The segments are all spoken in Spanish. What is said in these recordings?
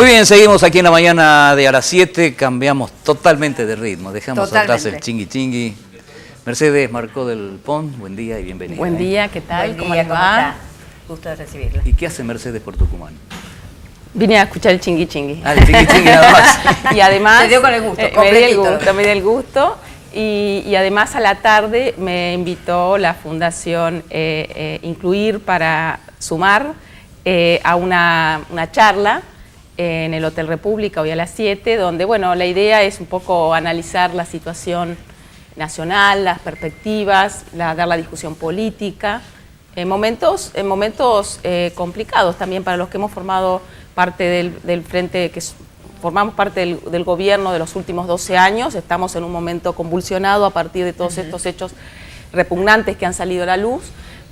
Muy bien, seguimos aquí en la mañana de a las 7, cambiamos totalmente de ritmo, dejamos atrás el chingui chingui. Mercedes Marcó del Pont, buen día y bienvenida. Buen día, ¿qué tal? ¿Cómo les va? Gusto de recibirla. ¿Y qué hace Mercedes por Tucumán? Vine a escuchar el chingui chingui. Ah, el chingui chingui nada más. Y además... Se dio con el gusto, me dio el gusto. Y además a la tarde me invitó la Fundación Incluir para Sumar a una charla en el Hotel República, hoy a las 7, donde, bueno, la idea es un poco analizar la situación nacional, las perspectivas, dar la discusión política, en momentos complicados también para los que hemos formado parte del frente, formamos parte del gobierno de los últimos 12 años, estamos en un momento convulsionado a partir de todos estos hechos repugnantes que han salido a la luz,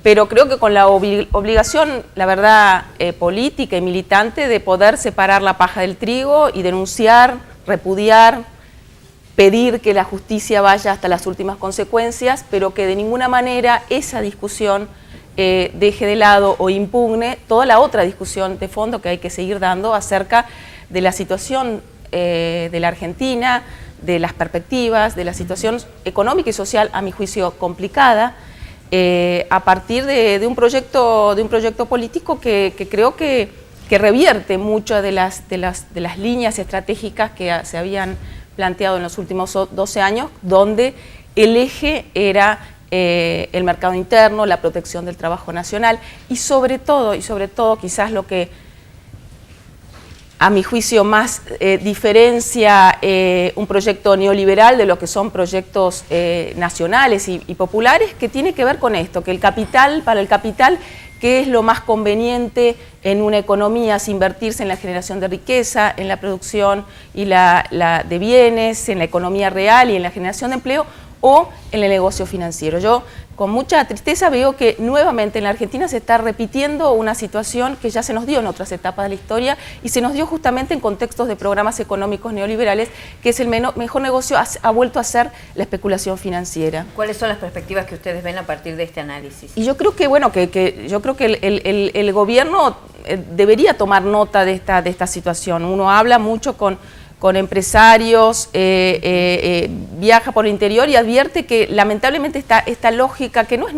pero creo que con la obligación, la verdad, política y militante de poder separar la paja del trigo y denunciar, repudiar, pedir que la justicia vaya hasta las últimas consecuencias, pero que de ninguna manera esa discusión deje de lado o impugne toda la otra discusión de fondo que hay que seguir dando acerca de la situación de la Argentina, de las perspectivas, de la situación económica y social, a mi juicio, complicada, a partir de un proyecto político que creo que revierte muchas de las líneas estratégicas que se habían planteado en los últimos 12 años, donde el eje era el mercado interno, la protección del trabajo nacional y sobre todo quizás lo que a mi juicio más diferencia un proyecto neoliberal de lo que son proyectos nacionales y populares, que tiene que ver con esto, que para el capital, ¿qué es lo más conveniente en una economía? Es invertirse en la generación de riqueza, en la producción y de bienes, en la economía real y en la generación de empleo, o en el negocio financiero. Yo con mucha tristeza veo que nuevamente en la Argentina se está repitiendo una situación que ya se nos dio en otras etapas de la historia y se nos dio justamente en contextos de programas económicos neoliberales, que es el mejor negocio, ha vuelto a ser la especulación financiera. ¿Cuáles son las perspectivas que ustedes ven a partir de este análisis? Y yo creo que, bueno, yo creo que el gobierno debería tomar nota de esta situación. Uno habla mucho con empresarios, viaja por el interior y advierte que lamentablemente esta lógica, que no es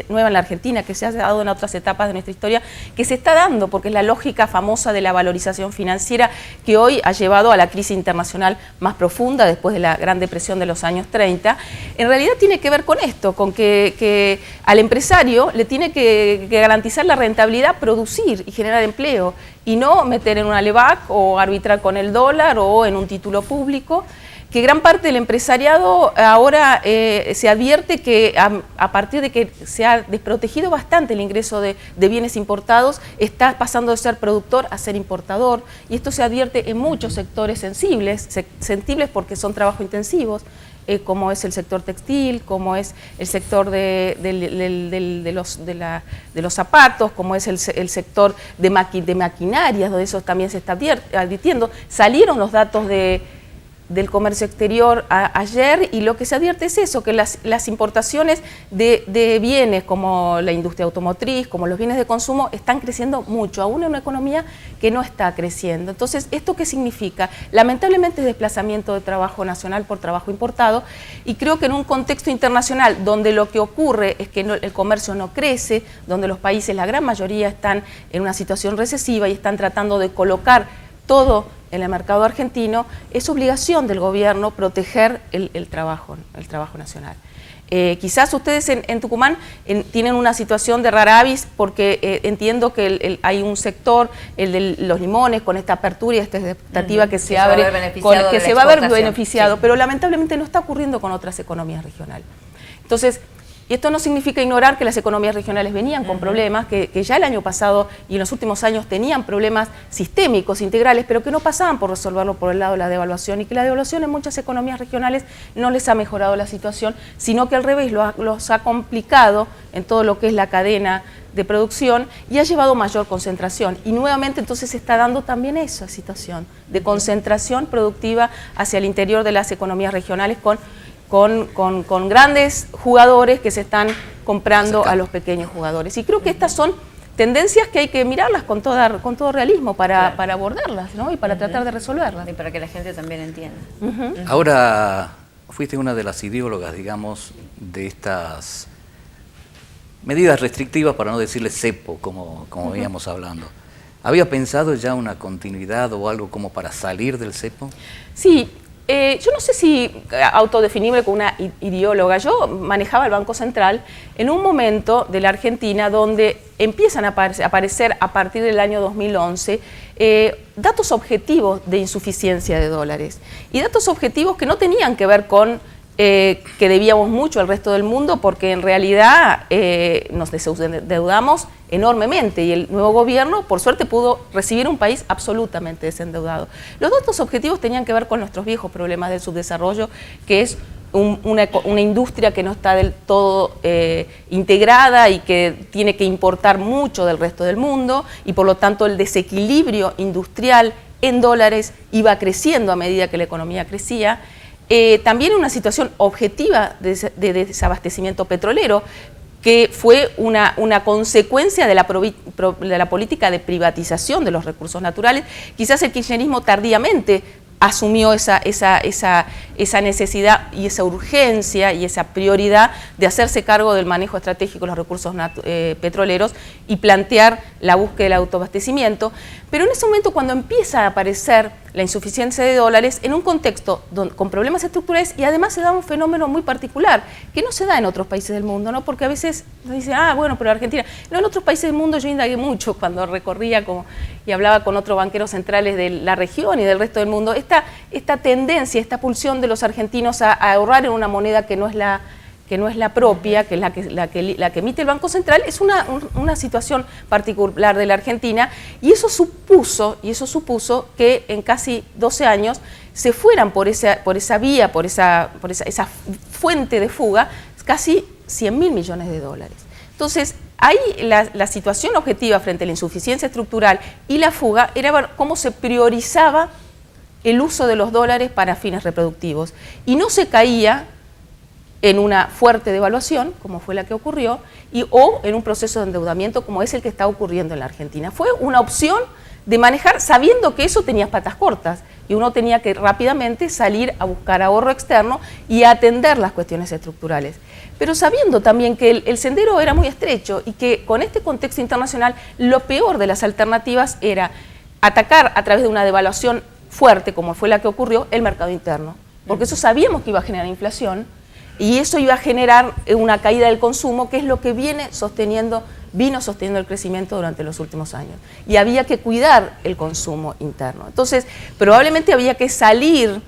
nueva en la Argentina, que se ha dado en otras etapas de nuestra historia, que se está dando porque es la lógica famosa de la valorización financiera que hoy ha llevado a la crisis internacional más profunda después de la Gran Depresión de los años 30, en realidad tiene que ver con esto, con que al empresario le tiene que garantizar la rentabilidad, producir y generar empleo, y no meter en una LEVAC o arbitrar con el dólar o en un título público, que gran parte del empresariado ahora se advierte que a partir de que se ha desprotegido bastante el ingreso de bienes importados, está pasando de ser productor a ser importador, y esto se advierte en muchos sectores sensibles porque son trabajo intensivos, como es el sector textil, como es el sector de los zapatos, como es el sector de maquinarias, donde eso también se está advirtiendo. Salieron los datos del comercio exterior ayer, y lo que se advierte es eso, que las importaciones de bienes como la industria automotriz, como los bienes de consumo, están creciendo mucho, aún en una economía que no está creciendo. Entonces, ¿esto qué significa? Lamentablemente es desplazamiento de trabajo nacional por trabajo importado, y creo que en un contexto internacional donde lo que ocurre es que el comercio no crece, donde los países, la gran mayoría, están en una situación recesiva y están tratando de colocar todo en el mercado argentino, es obligación del gobierno proteger el trabajo nacional. Quizás ustedes en Tucumán tienen una situación de rara avis, porque entiendo que hay un sector, el de los limones, con esta apertura y esta expectativa que se abre, que se va a ver beneficiado, sí, pero lamentablemente no está ocurriendo con otras economías regionales. Entonces, y esto no significa ignorar que las economías regionales venían con problemas, que ya el año pasado y en los últimos años tenían problemas sistémicos, integrales, pero que no pasaban por resolverlo por el lado de la devaluación, y que la devaluación en muchas economías regionales no les ha mejorado la situación, sino que al revés los ha complicado en todo lo que es la cadena de producción y ha llevado mayor concentración. Y nuevamente entonces se está dando también esa situación de concentración productiva hacia el interior de las economías regionales, con grandes jugadores que se están comprando a los pequeños jugadores. Y creo que estas son tendencias que hay que mirarlas con todo realismo para abordarlas, ¿no? Y para tratar de resolverlas. Y para que la gente también entienda. Ahora, fuiste una de las ideólogas, digamos, de estas medidas restrictivas, para no decirle cepo, como veníamos hablando. ¿Había pensado ya una continuidad o algo como para salir del cepo? Sí. Yo no sé si autodefinible como una ideóloga. Yo manejaba el Banco Central en un momento de la Argentina donde empiezan a aparecer a partir del año 2011 datos objetivos de insuficiencia de dólares. Y datos objetivos que no tenían que ver con que debíamos mucho al resto del mundo, porque en realidad nos desendeudamos enormemente y el nuevo gobierno, por suerte, pudo recibir un país absolutamente desendeudado. Los datos objetivos tenían que ver con nuestros viejos problemas del subdesarrollo, que es una industria que no está del todo integrada y que tiene que importar mucho del resto del mundo, y por lo tanto el desequilibrio industrial en dólares iba creciendo a medida que la economía crecía. También una situación objetiva de desabastecimiento petrolero, que fue una consecuencia de la política de privatización de los recursos naturales. Quizás el kirchnerismo tardíamente asumió esa necesidad y esa urgencia y esa prioridad de hacerse cargo del manejo estratégico de los recursos petroleros y plantear la búsqueda del autoabastecimiento. Pero en ese momento, cuando empieza a aparecer la insuficiencia de dólares en un contexto con problemas estructurales, y además se da un fenómeno muy particular que no se da en otros países del mundo, ¿no? Porque a veces nos dicen, bueno, pero Argentina. No, en otros países del mundo yo indagué mucho cuando recorría y hablaba con otros banqueros centrales de la región y del resto del mundo. Esta tendencia, esta pulsión de los argentinos a ahorrar en una moneda que no es la propia, que es la que emite el Banco Central, es una situación particular de la Argentina, y eso supuso que en casi 12 años se fueran por esa vía, por esa fuente de fuga, casi 100.000 millones de dólares. Entonces, ahí la situación objetiva frente a la insuficiencia estructural y la fuga era ver cómo se priorizaba el uso de los dólares para fines reproductivos, y no se caía en una fuerte devaluación, como fue la que ocurrió, o en un proceso de endeudamiento como es el que está ocurriendo en la Argentina. Fue una opción de manejar sabiendo que eso tenía patas cortas, y uno tenía que rápidamente salir a buscar ahorro externo y a atender las cuestiones estructurales. Pero sabiendo también que el sendero era muy estrecho y que con este contexto internacional lo peor de las alternativas era atacar a través de una devaluación fuerte, como fue la que ocurrió, el mercado interno. Porque eso sabíamos que iba a generar inflación, y eso iba a generar una caída del consumo, que es lo que vino sosteniendo el crecimiento durante los últimos años. Y había que cuidar el consumo interno. Entonces, probablemente había que salir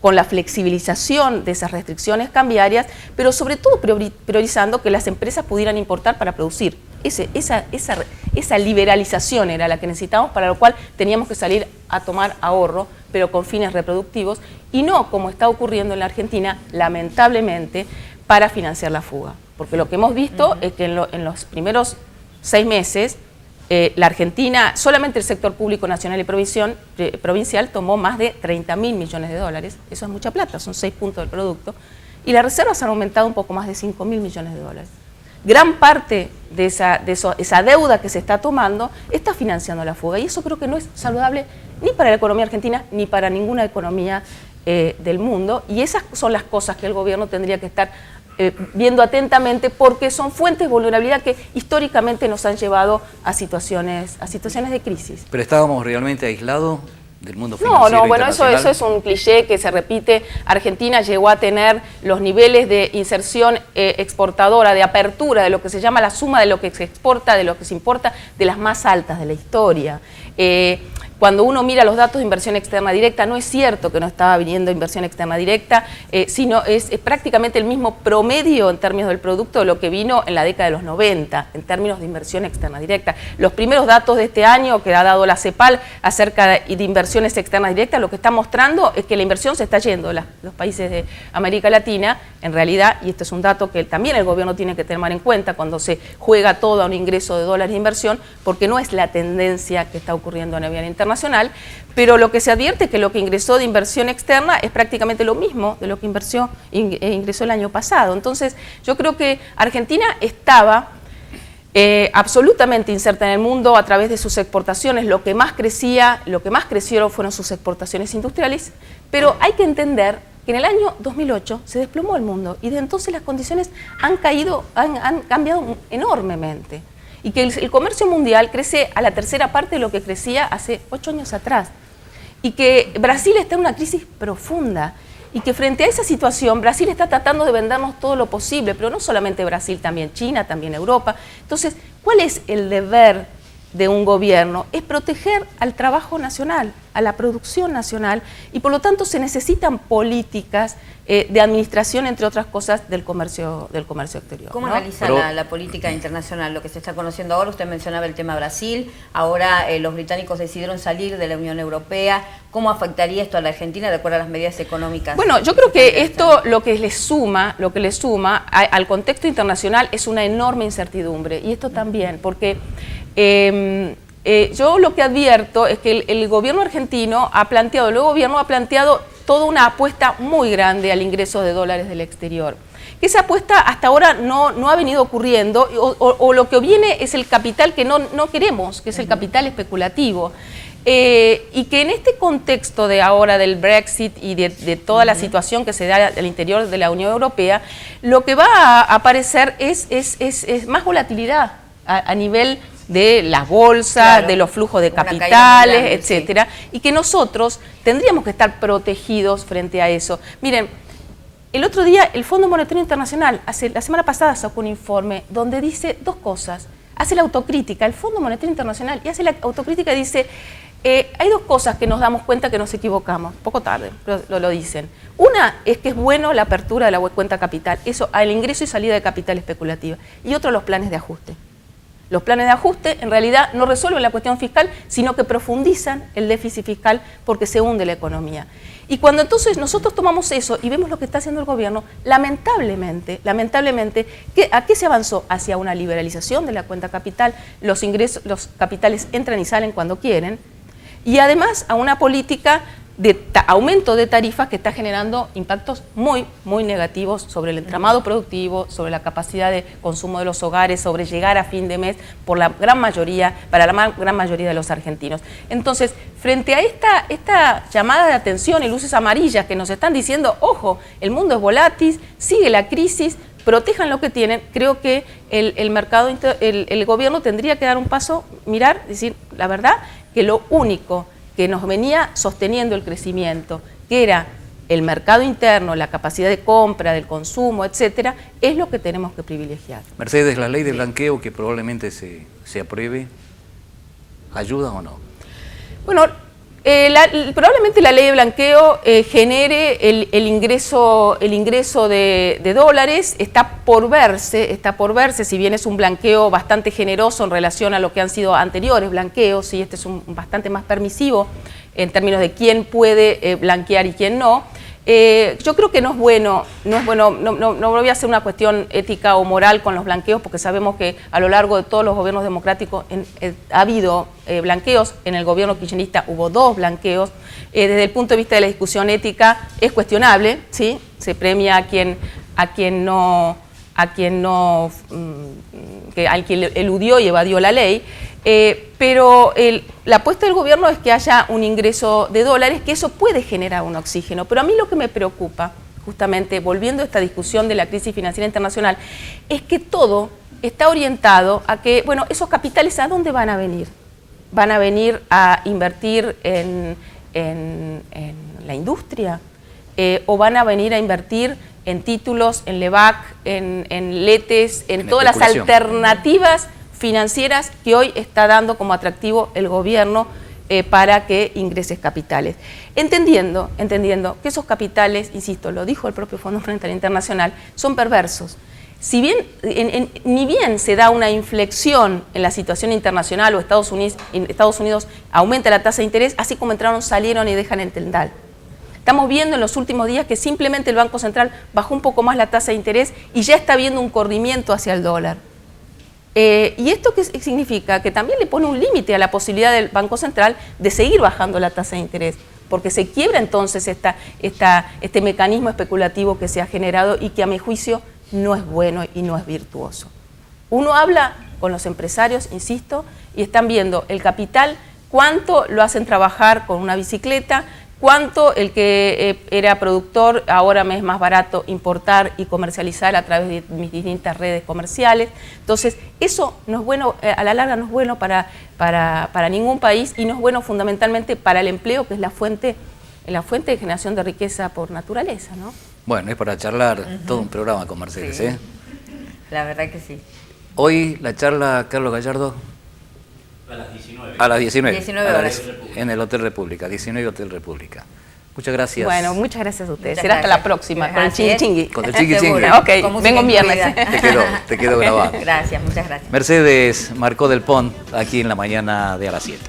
con la flexibilización de esas restricciones cambiarias, pero sobre todo priorizando que las empresas pudieran importar para producir. Esa liberalización era la que necesitábamos, para lo cual teníamos que salir a tomar ahorro, pero con fines reproductivos, y no como está ocurriendo en la Argentina, lamentablemente, para financiar la fuga. Porque lo que hemos visto es que en los primeros 6 meses, la Argentina, solamente el sector público nacional y provincial tomó más de 30.000 millones de dólares. Eso es mucha plata, son 6 puntos del producto. Y las reservas han aumentado un poco más de 5.000 millones de dólares. Gran parte de esa deuda que se está tomando está financiando la fuga, y eso creo que no es saludable ni para la economía argentina ni para ninguna economía del mundo, y esas son las cosas que el gobierno tendría que estar viendo atentamente, porque son fuentes de vulnerabilidad que históricamente nos han llevado a situaciones de crisis. ¿Pero estábamos realmente aislados del mundo financiero No, bueno, eso internacional? es un cliché que se repite. Argentina llegó a tener los niveles de inserción exportadora, de apertura, de lo que se llama la suma de lo que se exporta, de lo que se importa, de las más altas de la historia. Cuando uno mira los datos de inversión externa directa, no es cierto que no estaba viniendo inversión externa directa, sino es prácticamente el mismo promedio en términos del producto de lo que vino en la década de los 90, en términos de inversión externa directa. Los primeros datos de este año que ha dado la CEPAL acerca de inversiones externas directas, lo que está mostrando es que la inversión se está yendo de los países de América Latina, en realidad, y este es un dato que también el gobierno tiene que tener en cuenta cuando se juega todo a un ingreso de dólares de inversión, porque no es la tendencia que está ocurriendo a nivel internacional, pero lo que se advierte es que lo que ingresó de inversión externa es prácticamente lo mismo de lo que ingresó el año pasado. Entonces, yo creo que Argentina estaba absolutamente inserta en el mundo a través de sus exportaciones. Lo que más crecieron fueron sus exportaciones industriales, pero hay que entender que en el año 2008 se desplomó el mundo y desde entonces las condiciones han cambiado enormemente. Y que el comercio mundial crece a la tercera parte de lo que crecía hace 8 años atrás. Y que Brasil está en una crisis profunda. Y que frente a esa situación, Brasil está tratando de vendernos todo lo posible, pero no solamente Brasil, también China, también Europa. Entonces, ¿cuál es el deber de un gobierno? Es proteger al trabajo nacional, a la producción nacional, y por lo tanto se necesitan políticas de administración, entre otras cosas, del comercio exterior. ¿Cómo ¿no? analiza la política internacional, lo que se está conociendo ahora? Usted mencionaba el tema Brasil, ahora los británicos decidieron salir de la Unión Europea. ¿Cómo afectaría esto a la Argentina de acuerdo a las medidas económicas? Bueno, yo creo que esto lo que le suma al contexto internacional es una enorme incertidumbre, y esto también, porque yo lo que advierto es que el gobierno argentino ha planteado, el nuevo gobierno ha planteado toda una apuesta muy grande al ingreso de dólares del exterior. Que esa apuesta hasta ahora no ha venido ocurriendo, o lo que viene es el capital que no queremos, que es el capital especulativo. Y que en este contexto de ahora del Brexit y de toda la situación que se da al interior de la Unión Europea, lo que va a aparecer es más volatilidad a nivel de las bolsas, claro, de los flujos de capitales, grande, etcétera, sí. Y que nosotros tendríamos que estar protegidos frente a eso. Miren, el otro día el Fondo Monetario Internacional, la semana pasada sacó un informe donde dice dos cosas. Hace la autocrítica, el Fondo Monetario Internacional, y hace la autocrítica y dice, hay dos cosas que nos damos cuenta que nos equivocamos, poco tarde, pero lo dicen. Una es que es bueno la apertura de la cuenta capital, eso, al ingreso y salida de capital especulativa. Y otro, los planes de ajuste. Los planes de ajuste en realidad no resuelven la cuestión fiscal, sino que profundizan el déficit fiscal porque se hunde la economía. Y cuando entonces nosotros tomamos eso y vemos lo que está haciendo el gobierno, lamentablemente, ¿a qué se avanzó? Hacia una liberalización de la cuenta capital, los capitales entran y salen cuando quieren, y además a una política de aumento de tarifas que está generando impactos muy, muy negativos sobre el entramado productivo, sobre la capacidad de consumo de los hogares, sobre llegar a fin de mes para la gran mayoría de los argentinos. Entonces, frente a esta llamada de atención y luces amarillas que nos están diciendo, ojo, el mundo es volátil, sigue la crisis, protejan lo que tienen, creo que el gobierno tendría que dar un paso, mirar, decir, la verdad, que lo único que nos venía sosteniendo el crecimiento, que era el mercado interno, la capacidad de compra, del consumo, etcétera, es lo que tenemos que privilegiar. Mercedes, ¿la ley de blanqueo que probablemente se apruebe, ayuda o no? Bueno, probablemente la ley de blanqueo genere el ingreso de dólares, está por verse, si bien es un blanqueo bastante generoso en relación a lo que han sido anteriores blanqueos, y este es bastante más permisivo en términos de quién puede blanquear y quién no. Yo creo que no voy a hacer una cuestión ética o moral con los blanqueos, porque sabemos que a lo largo de todos los gobiernos democráticos ha habido blanqueos. En el gobierno kirchnerista hubo 2 blanqueos. Desde el punto de vista de la discusión ética es cuestionable, ¿sí? Se premia al quien eludió y evadió la ley. Pero la apuesta del gobierno es que haya un ingreso de dólares, que eso puede generar un oxígeno. Pero a mí lo que me preocupa, justamente volviendo a esta discusión de la crisis financiera internacional, es que todo está orientado a que, bueno, esos capitales, ¿a dónde van a venir? ¿Van a venir a invertir en la industria? ¿O van a venir a invertir en títulos, en LEVAC, en LETES, en todas las alternativas financieras que hoy está dando como atractivo el gobierno para que ingreses capitales? Entendiendo que esos capitales, insisto, lo dijo el propio Fondo Monetario Internacional, son perversos. Si bien, ni bien se da una inflexión en la situación internacional o Estados Unidos aumenta la tasa de interés, así como entraron, salieron y dejan el tendal. Estamos viendo en los últimos días que simplemente el Banco Central bajó un poco más la tasa de interés y ya está viendo un corrimiento hacia el dólar. ¿Y esto qué significa? Que también le pone un límite a la posibilidad del Banco Central de seguir bajando la tasa de interés, porque se quiebra entonces este mecanismo especulativo que se ha generado y que a mi juicio no es bueno y no es virtuoso. Uno habla con los empresarios, insisto, y están viendo el capital, cuánto lo hacen trabajar con una bicicleta, cuánto el que era productor ahora me es más barato importar y comercializar a través de mis distintas redes comerciales. Entonces, eso no es bueno, a la larga no es bueno para ningún país y no es bueno fundamentalmente para el empleo, que es la fuente de generación de riqueza por naturaleza, ¿no? Bueno, es para charlar todo un programa con Mercedes, Sí. ¿eh? La verdad que sí. Hoy la charla, Carlos Gallardo. A las 19. A las 19. 19 A las horas. en el Hotel República, 19 Hotel República. Muchas gracias. Bueno, muchas gracias a ustedes. Muchas Será hasta gracias. la próxima, con el Así es. chingui chingui. Con el chiqui Seguro. chingui. Ok, Con música vengo un viernes. incluida. Te quedó grabado. Gracias, muchas gracias. Mercedes Marcó del Pont, aquí en la mañana de a las 7.